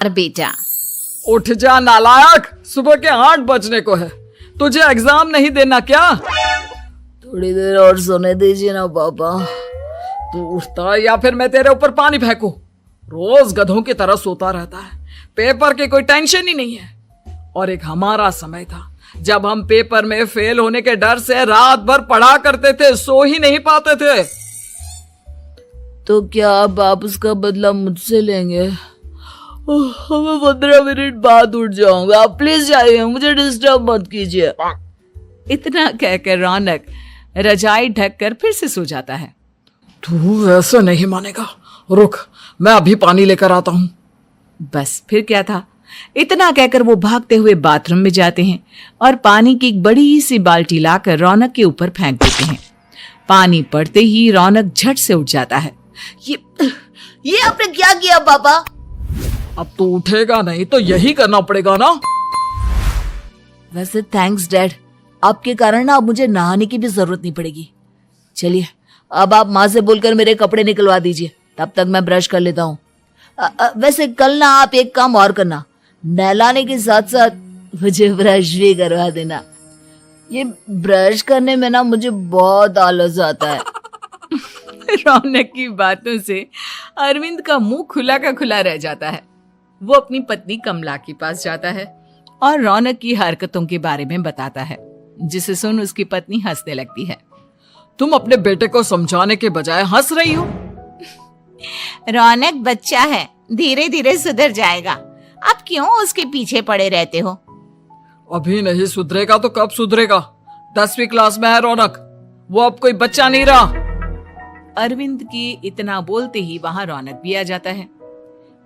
अरे बेटा, उठ जा नालायक, सुबह के 8 बजने को है। तुझे एग्जाम नहीं देना क्या? थोड़ी देर और सोने दीजिए ना पापा। तू उठता या फिर मैं तेरे ऊपर पानी फेंकूं? रोज गधों की तरह सोता रहता है, पेपर की कोई टेंशन ही नहीं है। और एक हमारा समय था जब हम पेपर में फेल होने के डर से रात भर पढ़ा करते थे, सो ही नहीं पाते थे। तो क्या अब आप उसका बदला मुझसे लेंगे? मैं 15 मिनट बाद उठ जाऊंगा, आप प्लीज जाइए, मुझे डिस्टर्ब मत कीजिए। इतना कहकर रौनक रजाई ढककर फिर से सो जाता है। तू ऐसे नहीं मानेगा, रुक मैं अभी पानी लेकर आता हूं। बस फिर क्या था, इतना कहकर वो भागते हुए बाथरूम में जाते हैं और पानी की एक बड़ी सी बाल्टी लाकर रौनक के ऊपर फेंक देते हैं। पानी पड़ते ही रौनक झट से उठ जाता है। ये आपने क्या किया पापा? अब तो उठेगा नहीं तो यही करना पड़ेगा ना। वैसे थैंक्स डैड, आपके कारण ना अब मुझे नहाने की भी जरूरत नहीं पड़ेगी। चलिए अब आप माँ से बोलकर मेरे कपड़े निकलवा दीजिए, तब तक मैं ब्रश कर लेता हूँ। वैसे कल ना आप एक काम और करना, नहलाने के साथ साथ मुझे ब्रश भी करवा देना। ये ब्रश करने में ना मुझे बहुत आलस आता है। रौनक की बातों से अरविंद का मुंह खुला का खुला रह जाता है। वो अपनी पत्नी कमला के पास जाता है और रौनक की हरकतों के बारे में बताता है, जिसे सुन उसकी पत्नी हंसने लगती है। तुम अपने बेटे को समझाने के बजाय हंस रही हो। रौनक बच्चा है, धीरे धीरे सुधर जाएगा। आप क्यों उसके पीछे पड़े रहते हो? अभी नहीं सुधरेगा तो कब सुधरेगा? 10वीं क्लास में है रौनक, वो अब कोई बच्चा नहीं रहा। अरविंद की इतना बोलते ही वहां रौनक भी आ जाता है।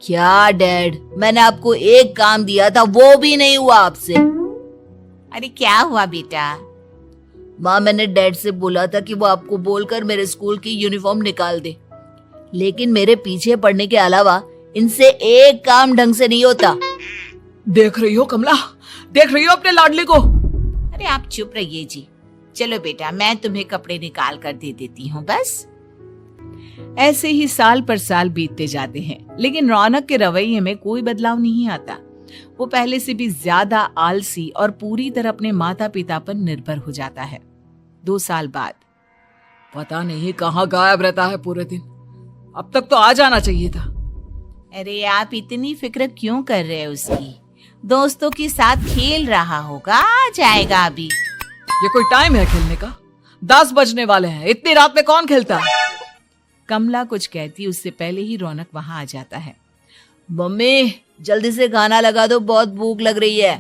क्या डैड, मैंने आपको एक काम दिया था, वो भी नहीं हुआ आपसे। अरे क्या हुआ बेटा? माँ, मैंने डैड से बोला था कि वो आपको बोलकर मेरे स्कूल की यूनिफॉर्म निकाल दे, लेकिन मेरे पीछे पड़ने के अलावा इनसे एक काम ढंग से नहीं होता। देख रही हो कमला, देख रही हो अपने लाडले को? अरे आप चुप रहिए जी। चलो बेटा, मैं तुम्हें कपड़े निकाल कर दे देती हूँ बस। ऐसे ही साल पर साल बीतते जाते हैं, लेकिन रौनक के रवैये में कोई बदलाव नहीं आता। वो पहले से भी ज्यादा आलसी और पूरी तरह अपने माता पिता पर निर्भर हो जाता है। 2 साल बाद पता नहीं कहाँ गायब रहता है पूरे दिन, अब तक तो आ जाना चाहिए था। अरे आप इतनी फिक्र क्यों कर रहे हैं उसकी? दोस्तों के साथ खेल रहा होगा, आ जाएगा अभी। ये कोई टाइम है खेलने का? 10 बजने वाले हैं, इतनी रात में कौन खेलता है? कमला कुछ कहती उससे पहले ही रौनक वहां आ जाता है। मम्मी जल्दी से खाना लगा दो, बहुत भूख लग रही है।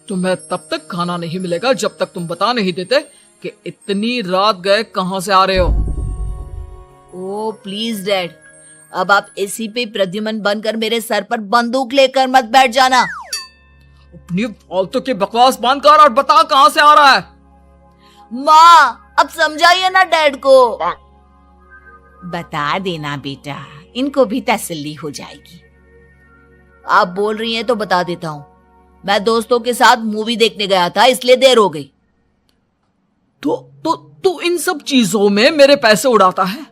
तुम्हें तब तक खाना नहीं मिलेगा जब तक तुम बता नहीं देते कि इतनी रात गए कहां से आ रहे हो। ओ प्लीज डैड, अब आप एसी पे प्रद्युमन बनकर मेरे सर पर बंदूक लेकर मत बैठ जाना। अपनी फालतू की बकवास बंद कर और बता कहां से आ रहा है। माँ अब समझाइए ना डैड को। बता देना बेटा, इनको भी तसल्ली हो जाएगी। आप बोल रही हैं तो बता देता हूँ, मैं दोस्तों के साथ मूवी देखने गया था, इसलिए देर हो गई। तो इन सब चीजों में मेरे पैसे उड़ाता है।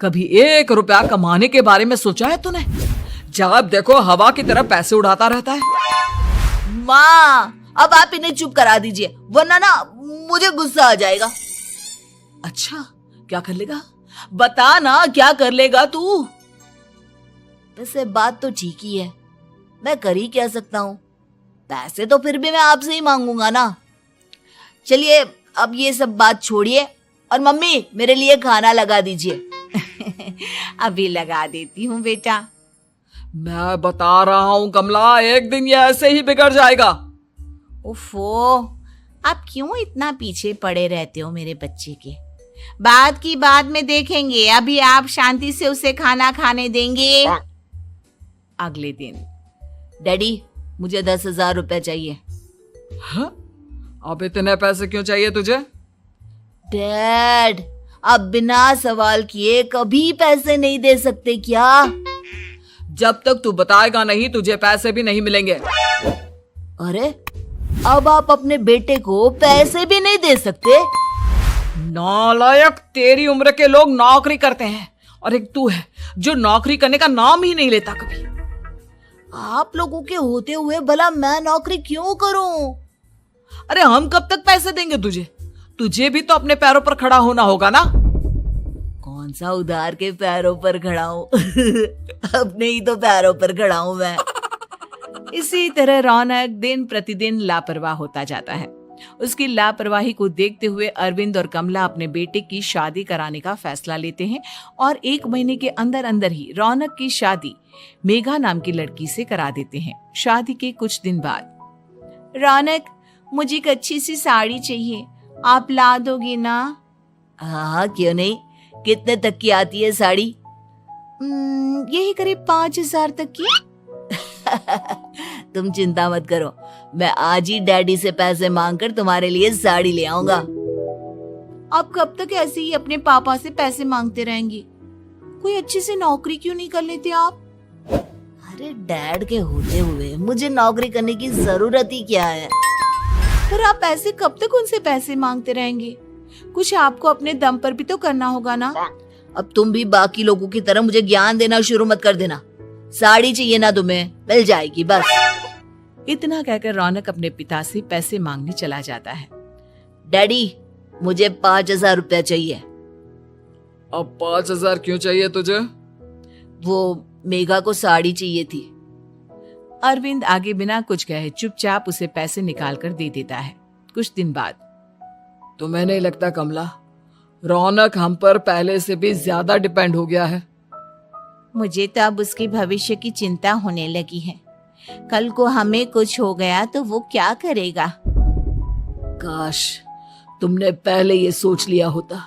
कभी 1 रुपया कमाने के बारे में सोचा है तूने? जब देखो हवा की तरह पैसे उड़ाता रहता है। माँ अब आप इन्हें चुप करा दीजिए, वरना ना मुझे गुस्सा आ जाएगा। अच्छा क्या कर लेगा? बता ना क्या कर लेगा तू? वैसे बात तो ठीक ही है, मैं कर ही क्या सकता हूँ। पैसे तो फिर भी मैं आपसे ही मांगूंगा ना। चलिए अब ये सब बात छोड़िए और मम्मी मेरे लिए खाना लगा दीजिए। अभी लगा देती हूँ बेटा। मैं बता रहा हूँ कमला, एक दिन ये ऐसे ही बिगड़ जाएगा। उफ़ो, आप क्यों इतना पीछे पड़े रहते हो मेरे बच्चे के? बाद की बात में देखेंगे, अभी आप शांति से उसे खाना खाने देंगे। अगले दिन डैडी मुझे 10,000 रुपए चाहिए। हाँ? अब इतने पैसे क्यों चाहिए तुझे? डैड आप बिना सवाल किए कभी पैसे नहीं दे सकते क्या? जब तक तू बताएगा नहीं तुझे पैसे भी नहीं मिलेंगे। अरे अब आप अपने बेटे को पैसे भी नहीं दे सकते? नालायक, तेरी उम्र के लोग नौकरी करते हैं और एक तू है जो नौकरी करने का नाम ही नहीं लेता कभी। आप लोगों के होते हुए भला मैं नौकरी क्यों करूं? अरे हम कब तक पैसे देंगे तुझे? तुझे भी तो अपने पैरों पर खड़ा होना होगा ना। कौन सा उधार के पैरों पर खड़ा हूं? अपने ही तो पैरों पर खड़ा हूं मैं। इसी तरह रौनक दिन प्रतिदिन लापरवाह होता जाता है। उसकी लापरवाही को देखते हुए अरविंद और कमला अपने बेटे की शादी कराने का फैसला लेते हैं और 1 महीने के अंदर अंदर ही रौनक की शादी मेघा नाम की लड़की से करा देते हैं। शादी के कुछ दिन बाद, रौनक, मुझे एक अच्छी सी साड़ी चाहिए, आप ला दोगे ना? हाँ, क्यों नहीं। कितने तक की आती है साड़ी? यही करीब 5,000 तक की। तुम चिंता मत करो, मैं आज ही डैडी से पैसे मांगकर तुम्हारे लिए साड़ी ले आऊंगा। आप कब तक ऐसे ही अपने पापा से पैसे मांगते रहेंगे? कोई अच्छी सी नौकरी क्यों नहीं कर लेते आप? अरे डैड के होते हुए मुझे नौकरी करने की जरूरत ही क्या है? पर आप ऐसे कब तक उनसे पैसे मांगते रहेंगे? कुछ आपको अपने दम पर भी तो करना होगा ना। अब तुम भी बाकी लोगों की तरह मुझे ज्ञान देना शुरू मत कर देना। साड़ी चाहिए ना तुम्हें, मिल जाएगी बस। इतना कहकर रौनक अपने पिता से पैसे मांगने चला जाता है। डैडी, मुझे 5,000 रुपया चाहिए। अब 5,000 क्यों चाहिए तुझे? वो मेघा को साड़ी चाहिए थी। अरविंद आगे बिना कुछ कहे चुपचाप उसे पैसे निकाल कर दे देता है। कुछ दिन बाद, तुम्हें नहीं लगता कमला, रौनक हम पर पहले से भी ज्यादा डिपेंड हो गया है? मुझे तो अब उसके भविष्य की चिंता होने लगी है। कल को हमें कुछ हो गया तो वो क्या करेगा? काश तुमने पहले ये सोच लिया होता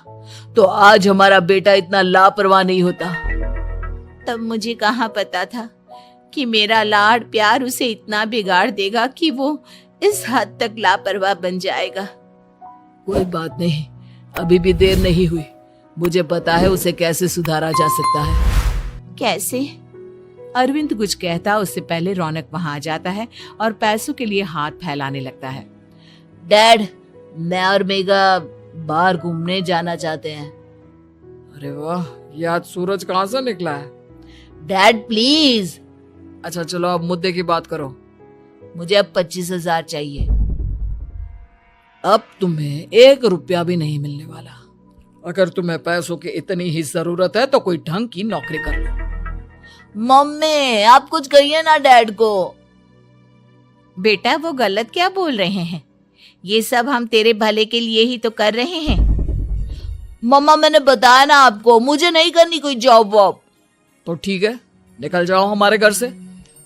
तो आज हमारा बेटा इतना लापरवाह नहीं होता। तब मुझे कहाँ पता था कि मेरा लाड प्यार उसे इतना बिगाड़ देगा कि वो इस हद तक लापरवाह बन जाएगा। कोई बात नहीं, अभी भी देर नहीं हुई। मुझे पता है उसे कैसे सुधारा जा सकता है। कैसे? अरविंद कुछ कहता उससे पहले रौनक वहां आ जाता है और पैसों के लिए हाथ फैलाने लगता है। डैड, मैं और मेघा बाहर घूमने जाना चाहते हैं। अरे वाह, ये आज सूरज कहाँ से निकला है? Dad please. अच्छा चलो अब मुद्दे की बात करो। मुझे अब 25,000 चाहिए। अब तुम्हें 1 रुपया भी नहीं मिलने वाला। अगर तुम्हें पैसों की इतनी ही जरूरत है तो कोई ढंग की नौकरी कर लो। मम्मी, आप कुछ कहिए ना डैड को। बेटा, वो गलत क्या बोल रहे हैं? ये सब हम तेरे भले के लिए ही तो कर रहे हैं। मम्मा, मैंने बताया ना आपको, मुझे नहीं करनी कोई जॉब वॉब। तो ठीक है, निकल जाओ हमारे घर से।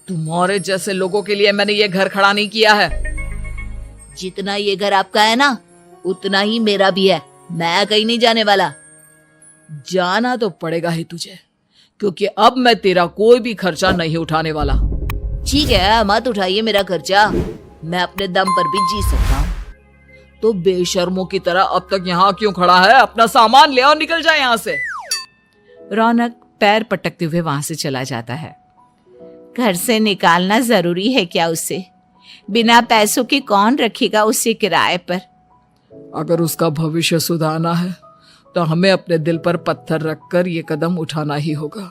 तुम्हारे जैसे लोगों के लिए मैंने ये घर खड़ा नहीं किया है। जितना ये घर आपका है ना, उतना ही मेरा भी है। मैं कहीं नहीं जाने वाला। जाना तो पड़ेगा ही तुझे, क्योंकि अब मैं तेरा कोई भी खर्चा नहीं उठाने वाला। ठीक है, मत उठाइए मेरा खर्चा, मैं अपने दम पर भी जी सकता हूँ। तो बेशर्मों की तरह अब तक यहाँ क्यों खड़ा है? अपना सामान ले और निकल जाए यहाँ से। रौनक पैर पटकते हुए वहां से चला जाता है। घर से निकालना जरूरी है क्या उसे? बिना पैसों के कौन रखेगा उसे किराए पर? अगर उसका भविष्य सुधारना है तो हमें अपने दिल पर पत्थर रखकर ये कदम उठाना ही होगा।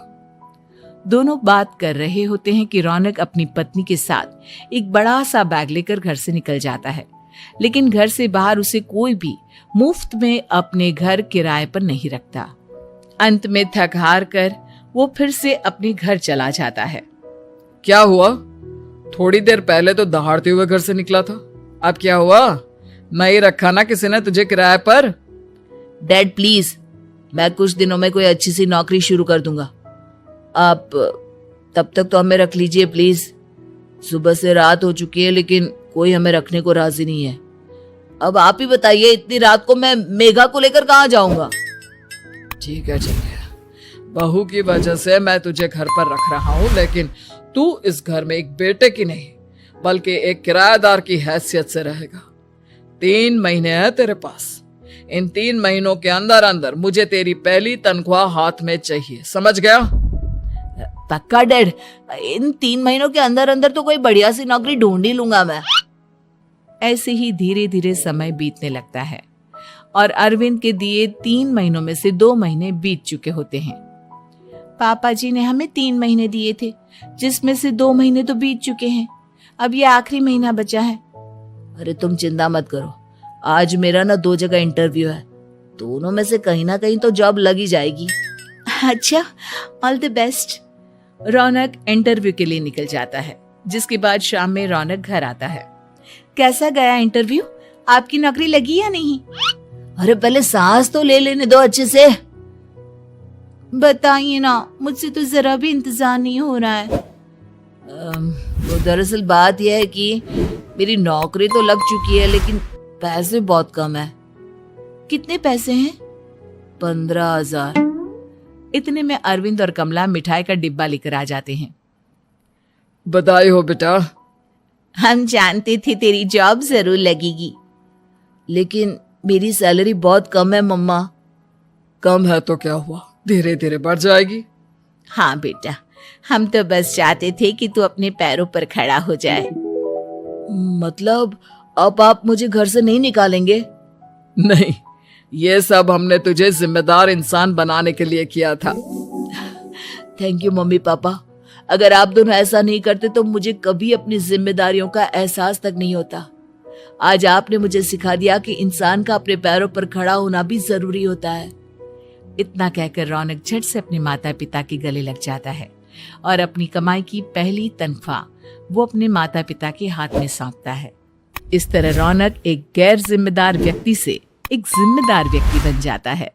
दोनों बात कर रहे होते हैं कि रौनक अपनी पत्नी के साथ एक बड़ा सा बैग लेकर घर से निकल जाता है, लेकिन घर से बाहर उसे कोई भी मुफ्त में अपने घर किराए पर नहीं रखता। अंत में थक हार कर वो फिर से अपने घर चला जाता है। क्या हुआ? थोड़ी देर पहले तो दहाड़ते हुए घर से निकला था, अब क्या हुआ? नहीं रखा ना किसी ने तुझे किराए पर? डैड प्लीज, मैं कुछ दिनों में कोई अच्छी सी नौकरी शुरू कर दूंगा। आप तब तक तो हमें रख लीजिए प्लीज। सुबह से रात हो चुकी है लेकिन कोई हमें रखने को राजी नहीं है। अब आप ही बताइए, इतनी रात को मैं मेघा को लेकर कहाँ जाऊंगा? ठीक है, बहू की वजह से मैं तुझे घर पर रख रहा हूँ, लेकिन तू इस घर में एक बेटे की नहीं बल्कि एक किराएदार की हैसियत से रहेगा। 3 महीने है तेरे पास। इन 3 महीनों के अंदर अंदर मुझे तेरी पहली तनख्वाह हाथ में चाहिए, समझ गया? पक्का डैड, इन 3 महीनों के अंदर अंदर तो कोई बढ़िया सी नौकरी ढूंढ ही लूंगा मैं। ऐसे ही धीरे धीरे समय बीतने लगता है और अरविंद के दिए 3 महीनों में से 2 महीने बीत चुके होते हैं। पापा जी ने हमें 3 महीने दिए थे, जिसमें से 2 महीने तो बीत चुके हैं। अब ये आखिरी महीना बचा है। अरे तुम चिंता मत करो, आज मेरा ना 2 जगह इंटरव्यू है, दोनों में से कहीं ना कहीं तो जॉब लगी जाएगी। अच्छा, all the best. Raunak interview के लिए निकल जाता है, जिसके बाद शाम में रौनक घर आता है। कैसा गया इंटरव्यू? आपकी नौकरी लगी या नहीं? अरे पहले सांस तो ले लेने दो अच्छे से। बताइए ना, मुझसे तो जरा भी इंतजार नहीं हो रहा है। वो दरअसल बात यह है कि मेरी नौकरी तो लग चुकी है, लेकिन पैसे बहुत कम है। कितने पैसे हैं? 15,000। इतने में अरविंद और कमला मिठाई का डिब्बा लेकर आ जाते हैं। बधाई हो बेटा। हम जानते थे तेरी जॉब जरूर लगेगी। लेकिन मेरी सैलरी बहुत कम है मम्मा। कम है तो क्या हुआ, धीरे धीरे बढ़ जाएगी। हाँ बेटा, हम तो बस चाहते थे कि तू अपने पैरों पर खड़ा हो जाए। मतलब अब आप मुझे घर से नहीं निकालेंगे? नहीं, ये सब हमने तुझे जिम्मेदार इंसान बनाने के लिए किया था। Thank you mummy papa. अगर आप दोनों ऐसा नहीं करते तो मुझे कभी अपनी जिम्मेदारियों का एहसास तक नहीं होता। आज आपने मुझे सिखा दिया कि इंसान का अपने पैरों पर खड़ा होना भी जरूरी होता है। इतना कहकर रौनक झट से अपने माता पिता के गले लग जाता है और अपनी कमाई की पहली तनख्वाह वो अपने माता पिता के हाथ में सौंपता है। इस तरह रौनक एक गैर जिम्मेदार व्यक्ति से एक जिम्मेदार व्यक्ति बन जाता है।